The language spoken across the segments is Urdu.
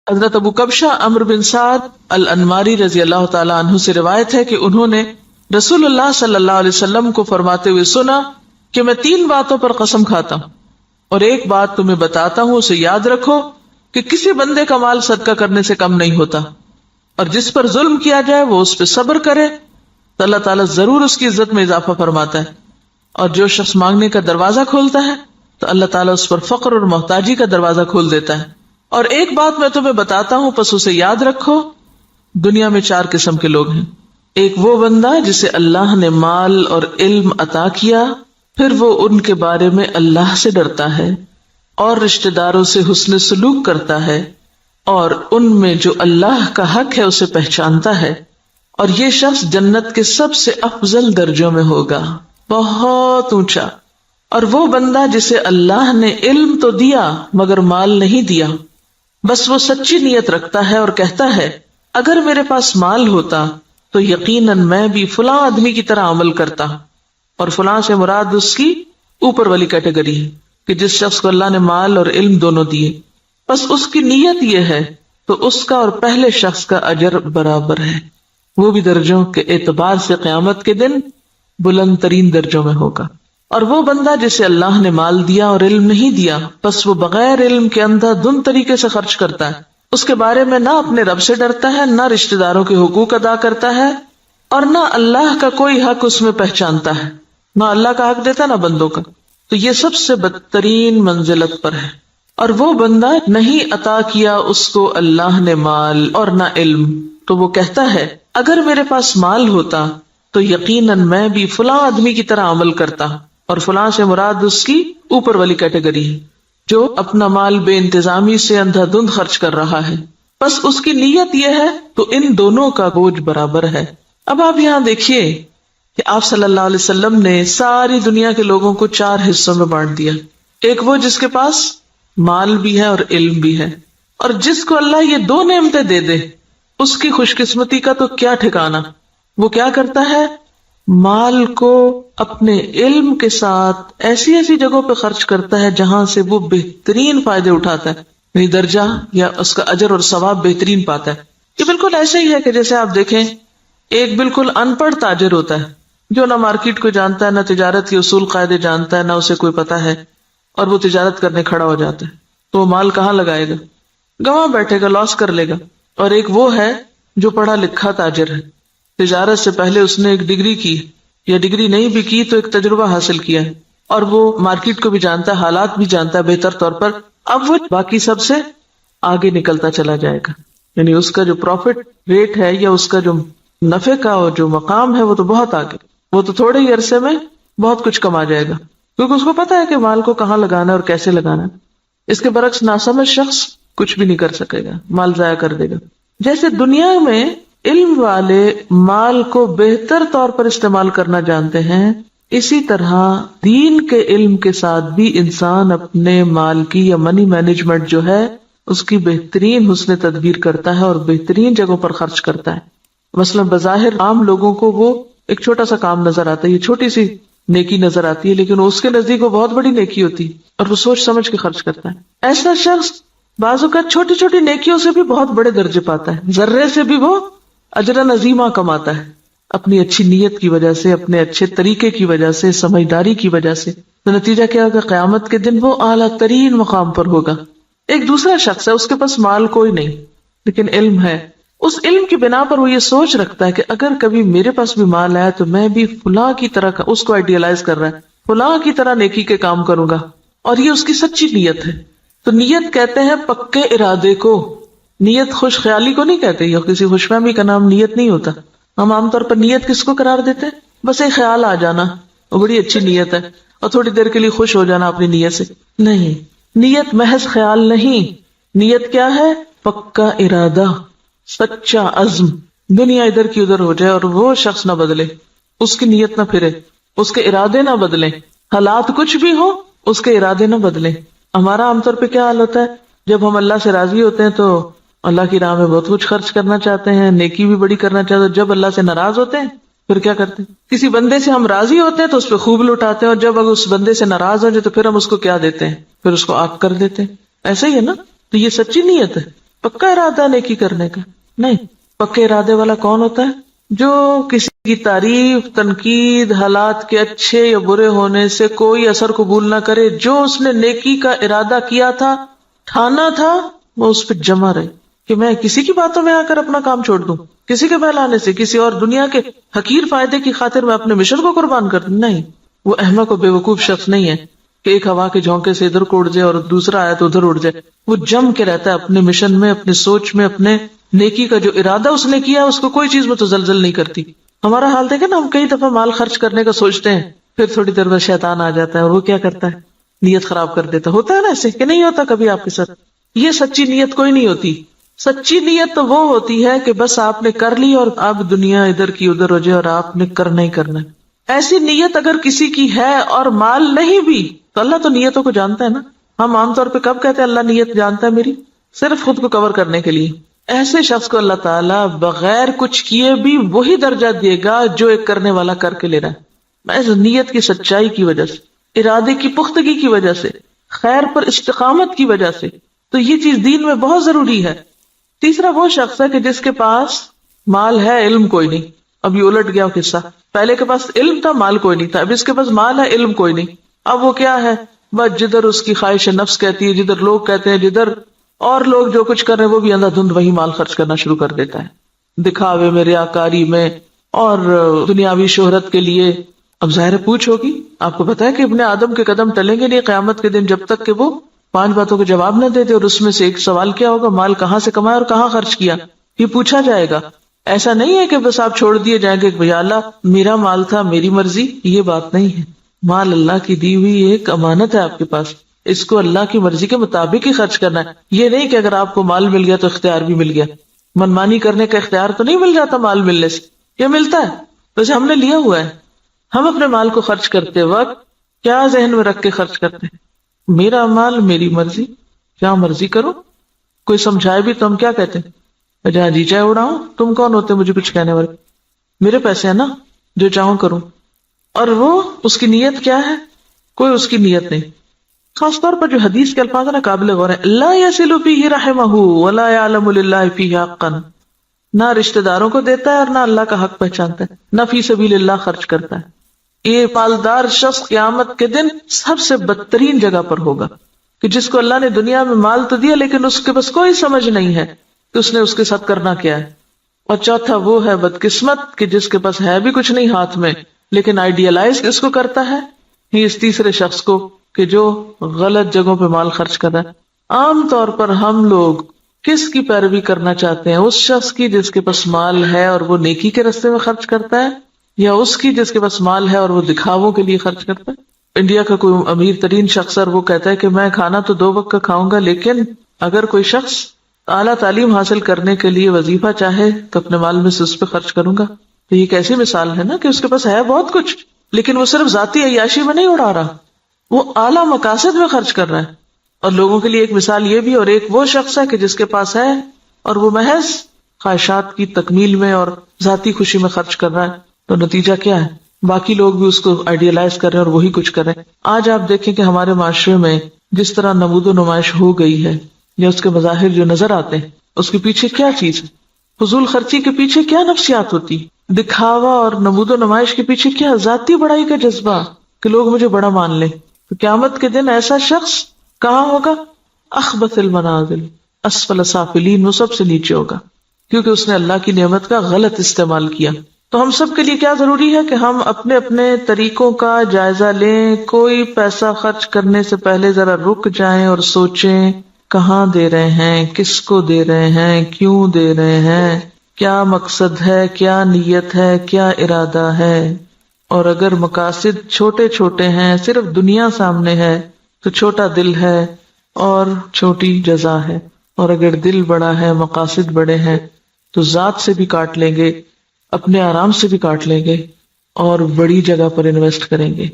حضرت ابو کبشہ عمرو بن سعد الانماری رضی اللہ تعالی عنہ سے روایت ہے کہ انہوں نے رسول اللہ صلی اللہ علیہ وسلم کو فرماتے ہوئے سنا کہ میں 3 باتوں پر قسم کھاتا ہوں اور ایک بات تمہیں بتاتا ہوں، اسے یاد رکھو کہ کسی بندے کا مال صدقہ کرنے سے کم نہیں ہوتا، اور جس پر ظلم کیا جائے وہ اس پہ صبر کرے تو اللہ تعالیٰ ضرور اس کی عزت میں اضافہ فرماتا ہے، اور جو شخص مانگنے کا دروازہ کھولتا ہے تو اللہ تعالیٰ اس پر فقر اور محتاجی کا دروازہ کھول دیتا ہے۔ اور ایک بات میں تمہیں بتاتا ہوں، پس اسے یاد رکھو، دنیا میں 4 قسم کے لوگ ہیں۔ ایک وہ بندہ جسے اللہ نے مال اور علم عطا کیا، پھر وہ ان کے بارے میں اللہ سے ڈرتا ہے اور رشتہ داروں سے حسن سلوک کرتا ہے، اور ان میں جو اللہ کا حق ہے اسے پہچانتا ہے، اور یہ شخص جنت کے سب سے افضل درجوں میں ہوگا، بہت اونچا۔ اور وہ بندہ جسے اللہ نے علم تو دیا مگر مال نہیں دیا، بس وہ سچی نیت رکھتا ہے اور کہتا ہے اگر میرے پاس مال ہوتا تو یقیناً میں بھی فلاں آدمی کی طرح عمل کرتا، اور فلاں سے مراد اس کی اوپر والی کیٹیگری ہے کہ جس شخص کو اللہ نے مال اور علم دونوں دیے، بس اس کی نیت یہ ہے تو اس کا اور پہلے شخص کا اجر برابر ہے، وہ بھی درجوں کے اعتبار سے قیامت کے دن بلند ترین درجوں میں ہوگا۔ اور وہ بندہ جسے اللہ نے مال دیا اور علم نہیں دیا، بس وہ بغیر علم کے اندھا دھند طریقے سے خرچ کرتا ہے، اس کے بارے میں نہ اپنے رب سے ڈرتا ہے، نہ رشتہ داروں کے حقوق ادا کرتا ہے، اور نہ اللہ کا کوئی حق اس میں پہچانتا ہے، نہ اللہ کا حق دیتا نہ بندوں کا، تو یہ سب سے بدترین منزلت پر ہے۔ اور وہ بندہ نہیں عطا کیا اس کو اللہ نے مال اور نہ علم، تو وہ کہتا ہے اگر میرے پاس مال ہوتا تو یقیناً میں بھی فلاں آدمی کی طرح عمل کرتا، اور فلاں سے مراد اس کی اوپر والی کیٹیگری ہے جو اپنا مال بے انتظامی سے اندھا دھند خرچ کر رہا ہے، بس اس کی نیت یہ ہے تو ان دونوں کا بوجھ برابر ہے۔ اب آپ یہاں دیکھیے کہ آپ صلی اللہ علیہ وسلم نے ساری دنیا کے لوگوں کو 4 حصوں میں بانٹ دیا۔ ایک وہ جس کے پاس مال بھی ہے اور علم بھی ہے، اور جس کو اللہ یہ 2 نعمتیں دے دے اس کی خوش قسمتی کا تو کیا ٹھکانا۔ وہ کیا کرتا ہے، مال کو اپنے علم کے ساتھ ایسی ایسی جگہوں پہ خرچ کرتا ہے جہاں سے وہ بہترین فائدے اٹھاتا ہے، یعنی درجہ یا اس کا اجر اور ثواب بہترین پاتا ہے۔ یہ بالکل ایسے ہی ہے کہ جیسے آپ دیکھیں ایک بالکل ان پڑھ تاجر ہوتا ہے جو نہ مارکیٹ کو جانتا ہے، نہ تجارت کے اصول قاعدے جانتا ہے، نہ اسے کوئی پتا ہے، اور وہ تجارت کرنے کھڑا ہو جاتا ہے، تو وہ مال کہاں لگائے گا، گواں بیٹھے گا، لاس کر لے گا۔ اور ایک وہ ہے جو پڑھا لکھا تاجر ہے، تجارت سے پہلے اس نے ایک ڈگری کی، یا ڈگری نہیں بھی کی تو ایک تجربہ حاصل کیا ہے، اور وہ مارکیٹ کو بھی جانتا ہے، حالات بھی جانتا ہے بہتر طور پر، اب وہ باقی سب سے آگے نکلتا چلا جائے گا، یعنی اس کا جو پروفٹ ریٹ ہے یا اس کا جو نفع کا جو مقام ہے وہ تو بہت آگے، وہ تو تھوڑے ہی عرصے میں بہت کچھ کما جائے گا، کیونکہ اس کو پتا ہے کہ مال کو کہاں لگانا ہے اور کیسے لگانا ہے۔ اس کے برعکس ناسمجھ شخص کچھ بھی نہیں کر سکے گا، مال ضائع کر دے گا۔ جیسے دنیا میں علم والے مال کو بہتر طور پر استعمال کرنا جانتے ہیں، اسی طرح دین کے علم کے ساتھ بھی انسان اپنے مال کی یا منی مینجمنٹ جو ہے اس کی بہترین حسن تدبیر کرتا ہے اور بہترین جگہوں پر خرچ کرتا ہے۔ مثلا بظاہر عام لوگوں کو وہ ایک چھوٹا سا کام نظر آتا ہے، یہ چھوٹی سی نیکی نظر آتی ہے، لیکن اس کے نزدیک وہ بہت بڑی نیکی ہوتی ہے اور وہ سوچ سمجھ کے خرچ کرتا ہے۔ ایسا شخص بعض اوقات چھوٹی چھوٹی نیکیوں سے بھی بہت بڑے درجے پاتا ہے، ذرے سے بھی وہ اجر عظیمہ کماتا ہے، اپنی اچھی نیت کی وجہ سے، اپنے اچھے طریقے کی وجہ سے، سمجھداری کی وجہ سے۔ تو نتیجہ کیا ہوگا، قیامت کے دن وہ اعلیٰ ترین مقام پر ہوگا۔ ایک دوسرا شخص ہے، اس کے پاس مال کوئی نہیں لیکن علم ہے، اس علم کی بنا پر وہ یہ سوچ رکھتا ہے کہ اگر کبھی میرے پاس بھی مال آیا تو میں بھی فلاں کی طرح، اس کو آئیڈیالائز کر رہا ہے، فلاں کی طرح نیکی کے کام کروں گا، اور یہ اس کی سچی نیت ہے۔ تو نیت کہتے ہیں پکے ارادے کو، نیت خوش خیالی کو نہیں کہتے، یا کسی خوش فہمی کا نام نیت نہیں ہوتا۔ ہم عام طور پر نیت کس کو قرار دیتے ہیں، بس ایک خیال آ جانا، وہ بڑی اچھی نیت ہے، اور تھوڑی دیر کے لیے خوش ہو جانا اپنی نیت سے۔ نہیں، نیت محض خیال نہیں، نیت کیا ہے، پکا ارادہ، سچا عزم۔ دنیا ادھر کی ادھر ہو جائے اور وہ شخص نہ بدلے، اس کی نیت نہ پھرے، اس کے ارادے نہ بدلیں، حالات کچھ بھی ہو اس کے ارادے نہ بدلیں۔ ہمارا عام طور پہ کیا حال ہوتا ہے، جب ہم اللہ سے راضی ہوتے ہیں تو اللہ کی راہ میں بہت کچھ خرچ کرنا چاہتے ہیں، نیکی بھی بڑی کرنا چاہتے ہیں، جب اللہ سے ناراض ہوتے ہیں پھر کیا کرتے ہیں، کسی بندے سے ہم راضی ہوتے ہیں تو اس پہ خوب لٹاتے ہیں، اور جب اگر اس بندے سے ناراض ہو جائے تو پھر ہم اس کو کیا دیتے ہیں، پھر اس کو آگ کر دیتے ہیں۔ ایسا ہی ہے نا، تو یہ سچی نیت ہے۔ پکا ارادہ نیکی کرنے کا نہیں. پکے ارادے والا کون ہوتا ہے؟ جو کسی کی تعریف، تنقید، حالات کے اچھے یا برے ہونے سے کوئی اثر قبول نہ کرے. جو اس نے نیکی کا ارادہ کیا تھا، ٹھانا تھا، وہ اس پہ جمع رہے کہ میں کسی کی باتوں میں آ کر اپنا کام چھوڑ دوں، کسی کے بہلانے سے، کسی اور دنیا کے حقیر فائدے کی خاطر میں اپنے مشن کو قربان کر دوں. نہیں، وہ احمق و بے وقوف شخص نہیں ہے کہ ایک ہوا کے جھونکے سے ادھر کو اڑ جائے اور دوسرا آیا تو ادھر اڑ جائے. وہ جم کے رہتا ہے اپنے مشن میں، اپنے سوچ میں، اپنے نیکی کا جو ارادہ اس نے کیا اس کو کوئی چیز متزلزل نہیں کرتی. ہمارا حال دیکھیں نا، ہم کئی دفعہ مال خرچ کرنے کا سوچتے ہیں، پھر تھوڑی دیر بعد شیطان آ جاتا ہے اور وہ کیا کرتا ہے؟ نیت خراب کر دیتا. ہوتا ہے نا ایسے کہ نہیں ہوتا کبھی آپ کے ساتھ؟ یہ سچی نیت کوئی نہیں ہوتی. سچی نیت تو وہ ہوتی ہے کہ بس آپ نے کر لی اور اب دنیا ادھر کی ادھر ہو جائے اور آپ نے کرنا ہی کرنا ہے. ایسی نیت اگر کسی کی ہے اور مال نہیں بھی تو اللہ تو نیتوں کو جانتا ہے نا. ہم عام طور پہ کب کہتے ہیں اللہ نیت جانتا ہے میری؟ صرف خود کو کور کرنے کے لیے. ایسے شخص کو اللہ تعالیٰ بغیر کچھ کیے بھی وہی درجہ دے گا جو ایک کرنے والا کر کے لے رہا ہے، محض نیت کی سچائی کی وجہ سے، ارادے کی پختگی کی وجہ سے، خیر پر استقامت کی وجہ سے. تو یہ چیز دین میں بہت ضروری ہے. تیسرا وہ شخص ہے کہ جس کے پاس مال ہے، علم کوئی نہیں. اب یہ الٹ گیا قصہ، پہلے کے پاس علم تھا، مال کوئی نہیں تھا. اب اس کے پاس مال ہے، علم کوئی نہیں. اب وہ کیا ہے؟ بس جدھر اس کی خواہش نفس کہتی ہے، جدھر لوگ کہتے ہیں، جدھر اور لوگ جو کچھ کر رہے ہیں وہ بھی اندھا دھند وہی مال خرچ کرنا شروع کر دیتا ہے، دکھاوے میں، ریاکاری میں اور دنیاوی شہرت کے لیے. اب ظاہر پوچھ ہوگی، آپ کو پتا ہے کہ ابن آدم کے قدم ٹلیں گے نہیں قیامت کے دن جب تک کہ وہ 5 باتوں کے جواب نہ دیتے. اور اس میں سے ایک سوال کیا ہوگا؟ مال کہاں سے کمایا اور کہاں خرچ کیا، یہ پوچھا جائے گا. ایسا نہیں ہے کہ بس آپ چھوڑ دیے جائیں گے کہ اللہ میرا مال تھا، میری مرضی. یہ بات نہیں ہے. مال اللہ کی دی ہوئی ایک امانت ہے آپ کے پاس، اس کو اللہ کی مرضی کے مطابق ہی خرچ کرنا ہے. یہ نہیں کہ اگر آپ کو مال مل گیا تو اختیار بھی مل گیا. منمانی کرنے کا اختیار تو نہیں مل جاتا مال ملنے سے، یہ ملتا ہے ویسے ہم نے لیا ہوا ہے. ہم اپنے مال کو خرچ کرتے وقت کیا ذہن میں رکھ کے خرچ کرتے ہیں؟ میرا مال، میری مرضی، کیا مرضی کرو. کوئی سمجھائے بھی تو ہم کیا کہتے ہیں؟ جہاں جی چاہے اڑاؤں. تم کون ہوتے مجھے کچھ کہنے والے؟ میرے پیسے ہیں نا، جو چاہوں کروں. اور وہ اس کی نیت کیا ہے؟ کوئی اس کی نیت نہیں. خاص طور پر جو حدیث کے الفاظ ہیں نا قابل غور ہیں. لا يصل فيه رحمه ولا يعلم لله فيه حقا. نہ رشتہ داروں کو دیتا ہے اور نہ اللہ کا حق پہچانتا ہے، نہ فی سبیل اللہ خرچ کرتا ہے. یہ مالدار شخص قیامت کے دن سب سے بدترین جگہ پر ہوگا کہ جس کو اللہ نے دنیا میں مال تو دیا لیکن اس کے پاس کوئی سمجھ نہیں ہے کہ اس نے اس کے ساتھ کرنا کیا ہے. اور چوتھا وہ ہے بدقسمت کہ جس کے پاس ہے بھی کچھ نہیں ہاتھ میں لیکن آئیڈیالائز اس کو کرتا ہے. ہی اس تیسرے شخص کو کہ جو غلط جگہوں پہ مال خرچ کر رہا ہے. عام طور پر ہم لوگ کس کی پیروی کرنا چاہتے ہیں؟ اس شخص کی جس کے پاس مال ہے اور وہ نیکی کے راستے میں خرچ کرتا ہے، یا اس کی جس کے پاس مال ہے اور وہ دکھاووں کے لیے خرچ کرتا ہے؟ انڈیا کا کوئی امیر ترین شخص اور وہ کہتا ہے کہ میں کھانا تو 2 وقت کا کھاؤں گا، لیکن اگر کوئی شخص اعلیٰ تعلیم حاصل کرنے کے لیے وظیفہ چاہے تو اپنے مال میں سے اس پہ خرچ کروں گا. تو یہ کیسی مثال ہے نا کہ اس کے پاس ہے بہت کچھ لیکن وہ صرف ذاتی عیاشی میں نہیں اڑا رہا، وہ اعلیٰ مقاصد میں خرچ کر رہا ہے. اور لوگوں کے لیے ایک مثال یہ بھی، اور ایک وہ شخص ہے کہ جس کے پاس ہے اور وہ محض خواہشات کی تکمیل میں اور ذاتی خوشی میں خرچ کر رہا ہے. تو نتیجہ کیا ہے؟ باقی لوگ بھی اس کو آئیڈیالائز کر رہے ہیں اور وہی کچھ کر رہے ہیں. آج آپ دیکھیں کہ ہمارے معاشرے میں جس طرح نمود و نمائش ہو گئی ہے یا اس کے مظاہر جو نظر آتے ہیں، اس کے پیچھے کیا چیز ہے؟ فضول خرچی کے پیچھے کیا نفسیات ہوتی؟ دکھاوا اور نمود و نمائش کے پیچھے کیا ذاتی بڑائی کا جذبہ کہ لوگ مجھے بڑا مان لیں. تو قیامت کے دن ایسا شخص کہاں ہوگا؟ اخبث المنازل، اسفل سافلین، وہ سب سے نیچے ہوگا کیونکہ اس نے اللہ کی نعمت کا غلط استعمال کیا. تو ہم سب کے لیے کیا ضروری ہے کہ ہم اپنے اپنے طریقوں کا جائزہ لیں. کوئی پیسہ خرچ کرنے سے پہلے ذرا رک جائیں اور سوچیں کہاں دے رہے ہیں، کس کو دے رہے ہیں، کیوں دے رہے ہیں، کیا مقصد ہے، کیا نیت ہے، کیا ارادہ ہے. اور اگر مقاصد چھوٹے چھوٹے ہیں، صرف دنیا سامنے ہے تو چھوٹا دل ہے اور چھوٹی جزا ہے. اور اگر دل بڑا ہے، مقاصد بڑے ہیں تو ذات سے بھی کاٹ لیں گے، اپنے آرام سے بھی کاٹ لیں گے اور بڑی جگہ پر انویسٹ کریں گے.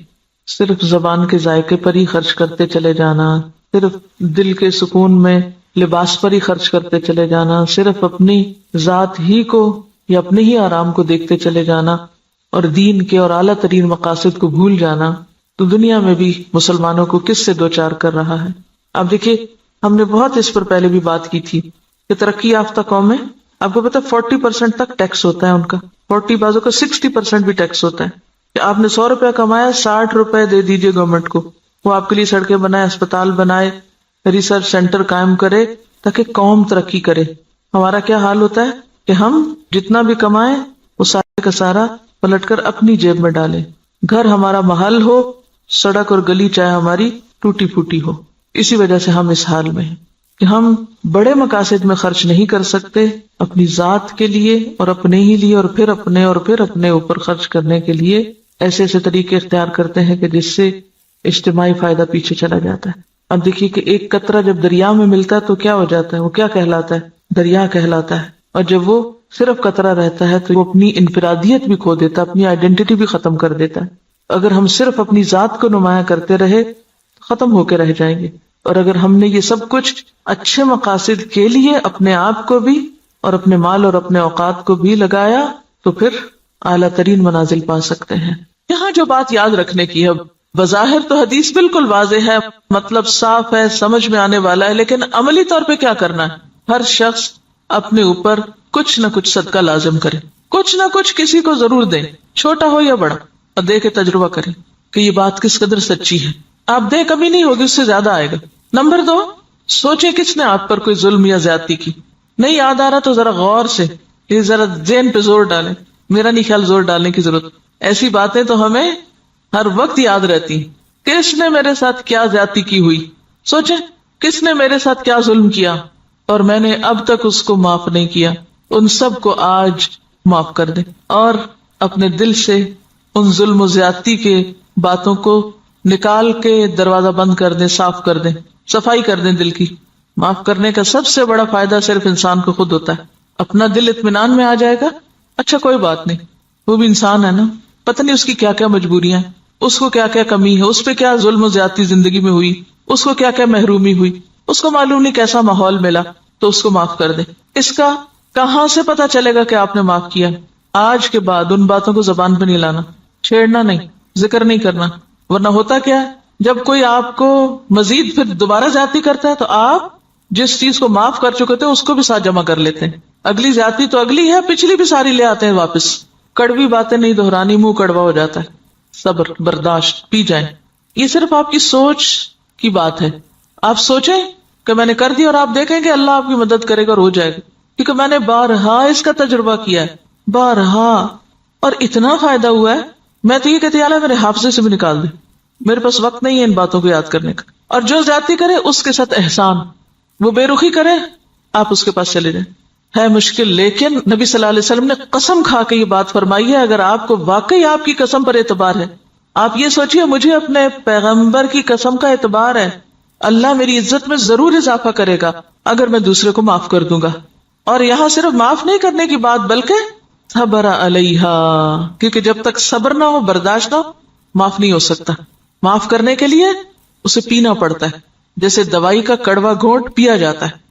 صرف زبان کے ذائقے پر ہی خرچ کرتے چلے جانا، صرف دل کے سکون میں لباس پر ہی خرچ کرتے چلے جانا، صرف اپنی ذات ہی کو یا اپنے ہی آرام کو دیکھتے چلے جانا اور دین کے اور اعلیٰ ترین مقاصد کو بھول جانا، تو دنیا میں بھی مسلمانوں کو کس سے دوچار کر رہا ہے. اب دیکھیے، ہم نے بہت اس پر پہلے بھی بات کی تھی کہ کہ ترقی یافتہ قومیں، آپ کو پتا 40% تک ٹیکس ہوتا ہے ان کا، 40 بازوں کا 60% بھی ٹیکس ہوتا ہے، کہ آپ نے 100 روپے کمایا 60 روپے دے دیجئے گورنمنٹ کو، وہ آپ کے لیے سڑکیں بنائے، اسپتال بنائے، ریسرچ سینٹر قائم کرے تاکہ قوم ترقی کرے۔ ہمارا کیا حال ہوتا ہے کہ ہم جتنا بھی کمائیں وہ سارے کا سارا پلٹ کر اپنی جیب میں ڈالیں، گھر ہمارا محل ہو، سڑک اور گلی چاہے ہماری ٹوٹی پھوٹی ہو۔ اسی وجہ سے ہم اس حال میں ہیں کہ ہم بڑے مقاصد میں خرچ نہیں کر سکتے، اپنی ذات کے لیے اور اپنے ہی لیے، اور پھر اپنے اوپر خرچ کرنے کے لیے ایسے ایسے طریقے اختیار کرتے ہیں کہ جس سے اجتماعی فائدہ پیچھے چلا جاتا ہے۔ اب دیکھیے کہ ایک قطرہ جب دریا میں ملتا ہے تو کیا ہو جاتا ہے، وہ کیا کہلاتا ہے، دریا کہلاتا ہے، اور جب وہ صرف قطرہ رہتا ہے تو وہ اپنی انفرادیت بھی کھو دیتا ہے، اپنی آئیڈینٹی بھی ختم کر دیتا ہے۔ اگر ہم صرف اپنی ذات کو نمایاں کرتے رہے ختم ہو کے رہ جائیں گے، اور اگر ہم نے یہ سب کچھ اچھے مقاصد کے لیے اپنے آپ کو بھی اور اپنے مال اور اپنے اوقات کو بھی لگایا تو پھر اعلیٰ ترین منازل پا سکتے ہیں۔ یہاں جو بات یاد رکھنے کی ہے، بظاہر تو حدیث بالکل واضح ہے، مطلب صاف ہے، سمجھ میں آنے والا ہے، لیکن عملی طور پہ کیا کرنا ہے؟ ہر شخص اپنے اوپر کچھ نہ کچھ صدقہ لازم کرے، کچھ نہ کچھ کسی کو ضرور دیں، چھوٹا ہو یا بڑا، اور دے کے تجربہ کریں کہ یہ بات کس قدر سچی ہے۔ آپ دے کمی نہیں ہوگی، اس سے زیادہ آئے گا۔ نمبر 2، سوچے کس نے آپ پر کوئی ظلم یا زیادتی کی، نہیں یاد آ رہا تو ذرا غور سے یہ ذرا ذہن پہ زور ڈالیں۔ میرا نہیں خیال زور ڈالنے کی ضرورت، ایسی باتیں تو ہمیں ہر وقت یاد رہتی ہیں۔ کس نے میرے ساتھ کیا زیادتی کی ہوئی، سوچیں کس نے میرے ساتھ کیا ظلم کیا اور میں نے اب تک اس کو معاف نہیں کیا، ان سب کو آج معاف کر دیں، اور اپنے دل سے ان ظلم و زیادتی کے باتوں کو نکال کے دروازہ بند کر دیں، صاف کر دیں، صفائی کر دیں دل کی۔ معاف کرنے کا سب سے بڑا فائدہ صرف انسان کو خود ہوتا ہے، اپنا دل اطمینان میں آ جائے گا، اچھا کوئی بات نہیں، وہ بھی انسان ہے نا، پتہ نہیں اس کی کیا کیا مجبوریاں ہیں، اس کو کیا کیا کمی ہے، اس پہ کیا ظلم و زیادتی زندگی میں ہوئی، اس کو کیا کیا محرومی ہوئی، اس کو معلوم نہیں کیسا ماحول ملا، تو اس کو معاف کر دیں۔ اس کا کہاں سے پتا چلے گا کہ آپ نے معاف کیا؟ آج کے بعد ان باتوں کو زبان پہ نہیں لانا، چھیڑنا نہیں، ذکر نہیں کرنا، ورنہ ہوتا کیا ہے، جب کوئی آپ کو مزید پھر دوبارہ زیادتی کرتا ہے تو آپ جس چیز کو معاف کر چکے تھے اس کو بھی ساتھ جمع کر لیتے ہیں، اگلی زیادتی تو اگلی ہے، پچھلی بھی ساری لے آتے ہیں واپس۔ کڑوی باتیں نہیں دہرانی، منہ کڑوا ہو جاتا ہے۔ صبر، برداشت، پی جائیں۔ یہ صرف آپ کی سوچ کی بات ہے، آپ سوچیں کہ میں نے کر دی، اور آپ دیکھیں کہ اللہ آپ کی مدد کرے گا اور ہو جائے گا، کیونکہ میں نے بارہا اس کا تجربہ کیا ہے، بارہا، اور اتنا فائدہ ہوا ہے۔ میں تو یہ کہتی اللہ میرے حافظے سے بھی نکال دے، میرے پاس وقت نہیں ہے ان باتوں کو یاد کرنے کا۔ اور جو زیادتی کرے اس کے ساتھ احسان، وہ بے رخی کرے، آپ اس کے پاس چلے جائیں۔ ہے مشکل، لیکن نبی صلی اللہ علیہ وسلم نے قسم کھا کے یہ بات فرمائی ہے، اگر آپ کو واقعی آپ کی قسم پر اعتبار ہے، آپ یہ سوچیے مجھے اپنے پیغمبر کی قسم کا اعتبار ہے، اللہ میری عزت میں ضرور اضافہ کرے گا اگر میں دوسرے کو معاف کر دوں گا۔ اور یہاں صرف معاف نہیں کرنے کی بات بلکہ صبر علیہا، کیونکہ جب تک صبر نہ ہو، برداشت نہ ہو، معاف نہیں ہو سکتا۔ معاف کرنے کے لیے اسے پینا پڑتا ہے، جیسے دوائی کا کڑوا گھونٹ پیا جاتا ہے۔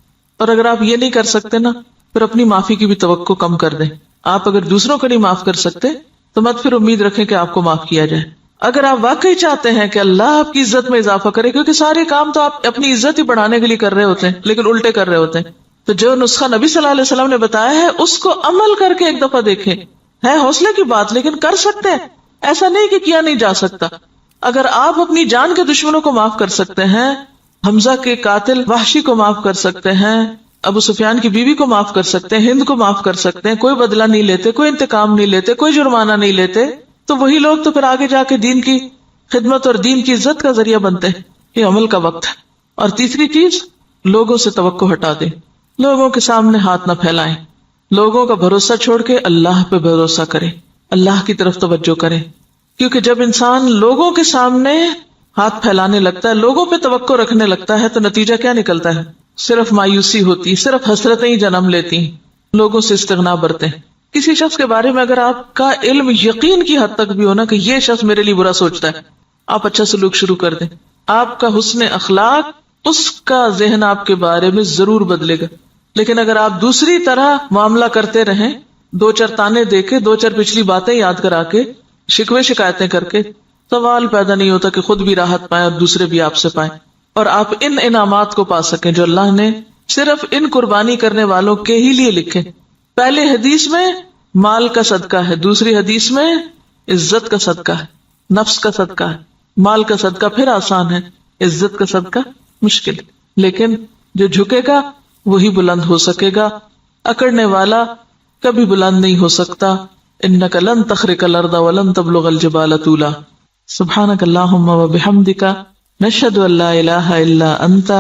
اور اگر آپ یہ نہیں کر سکتے نا، پھر اپنی معافی کی بھی توقع کم کر دیں۔ آپ اگر دوسروں کو نہیں معاف کر سکتے تو مت پھر امید رکھیں کہ آپ کو معاف کیا جائے۔ اگر آپ واقعی چاہتے ہیں کہ اللہ آپ کی عزت میں اضافہ کرے، کیونکہ سارے کام تو آپ اپنی عزت ہی بڑھانے کے لیے کر رہے ہوتے ہیں لیکن الٹے کر رہے ہوتے ہیں، تو جو نسخہ نبی صلی اللہ علیہ وسلم نے بتایا ہے اس کو عمل کر کے ایک دفعہ دیکھیں۔ ہے حوصلے کی بات لیکن کر سکتے ہیں، ایسا نہیں کہ کیا نہیں جا سکتا۔ اگر آپ اپنی جان کے دشمنوں کو معاف کر سکتے ہیں، حمزہ کے قاتل وحشی کو معاف کر سکتے ہیں، ابو سفیان کی بیوی کو معاف کر سکتے ہیں، ہند کو معاف کر سکتے ہیں، کوئی بدلہ نہیں لیتے، کوئی انتقام نہیں لیتے، کوئی جرمانہ نہیں لیتے، تو وہی لوگ تو پھر آگے جا کے دین کی خدمت اور دین کی عزت کا ذریعہ بنتے ہیں۔ یہ عمل کا وقت ہے۔ اور تیسری چیز، لوگوں سے توقع ہٹا دیں، لوگوں کے سامنے ہاتھ نہ پھیلائیں، لوگوں کا بھروسہ چھوڑ کے اللہ پہ بھروسہ کریں، اللہ کی طرف توجہ کریں، کیونکہ جب انسان لوگوں کے سامنے ہاتھ پھیلانے لگتا ہے، لوگوں پہ توقع رکھنے لگتا ہے، تو نتیجہ کیا نکلتا ہے؟ صرف مایوسی ہوتی، صرف حسرتیں ہی جنم لیتی، لوگوں سے استغنا برتے ہیں۔ کسی شخص کے بارے میں اگر آپ کا علم یقین کی حد تک بھی ہونا کہ یہ شخص میرے لیے برا سوچتا ہے، آپ اچھا سلوک شروع کر دیں، آپ کا حسن اخلاق اس کا ذہن آپ کے بارے میں ضرور بدلے گا۔ لیکن اگر آپ دوسری طرح معاملہ کرتے رہیں، دو چار تانے دے کے، دو چار پچھلی باتیں یاد کرا کے، شکوے شکایتیں کر کے، سوال پیدا نہیں ہوتا کہ خود بھی راحت پائیں اور دوسرے بھی آپ سے پائیں، اور آپ ان انعامات کو پا سکیں جو اللہ نے صرف ان قربانی کرنے والوں کے ہی لیے لکھے. پہلے حدیث میں مال کا صدقہ ہے، دوسری حدیث میں عزت کا صدقہ ہے، نفس کا صدقہ ہے. مال کا صدقہ پھر آسان ہے، عزت کا صدقہ مشکل. لیکن جو جھکے گا وہی بلند ہو سکے گا، اکڑنے والا کبھی بلند نہیں ہو سکتا. انک لن تخرق الارض ولن تبلغ الجبال طولا. سبحانک اللہم وبحمدک نشہد ان لا الہ الا انت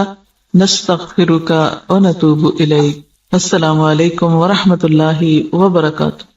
نستغفرک ونتوب الیک. السلام علیکم ورحمۃ اللہ وبرکاتہ.